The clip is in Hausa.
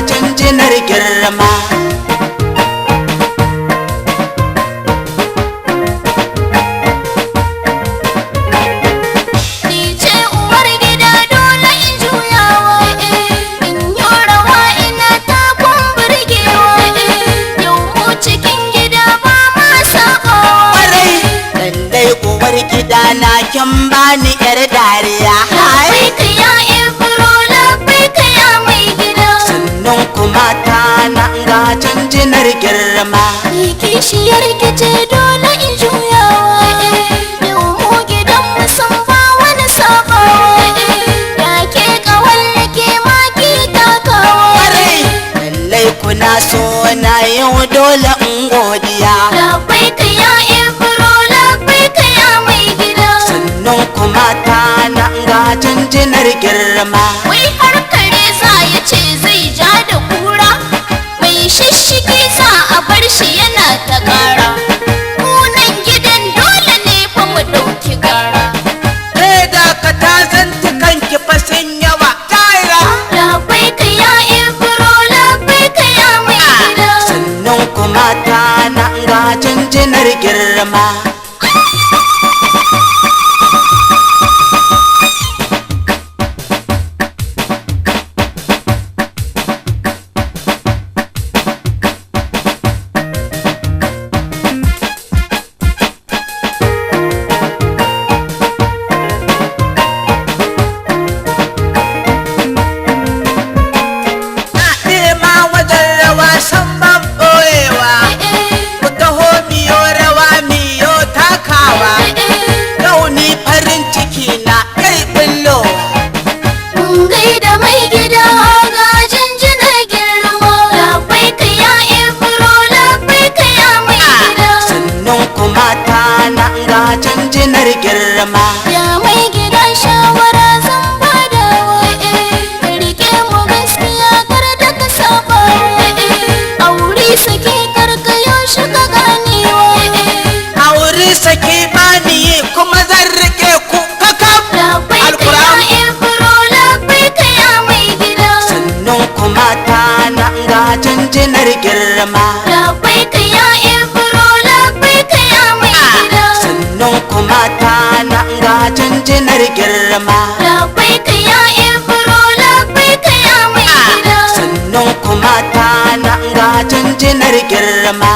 jinjinar girma. Gidana kin bani yar dariya. Labai ka ya Ibro, labai ka ya mai gida. Sannan kuma ta na ga jinjinar girma. Ni kishiyar ki ce dole in juyawa. Yau mu gidan mu sun ba wani sabawa. Ya ke kawalle ke ma ki takawa. Lallai kuna so na yau dole in godiya. Labai ka ya Ibro, labai ka ya mai gida. Sannan kuma ta na ga jinjinar girma. Wai har kare za ya ce zai ja da kura, mai shishshigi za a bar shi yana ta gara. Munan gidan dole ne fa mu ɗauki gara. Da ka ta zanti kanki fa sun yawa taira. Labai ka ya Ibro, labai ka ya mai gida. Sannan kuma ta na ga jinjinar girma. Jinjinar girma. Ya mai gida shawara zan bada wa'e, ka rike mu gaskiya kar da ka saba wa'e. Aure sake karkayo shiga gane wa'e. Aure sake bani kuma zan rike ku kakam. Labai ka ya Ibro, labai ka ya mai gida. Sannan kuma ta na ga jinjinar girma. Labai ka ya Ibro, labai ka ya mai gida. Sannan kuma ta na ga jinjinar girma. Labai ka ya Ibro, labai ka ya mai gida. Sannan kuma ta na ga jinjinar girma.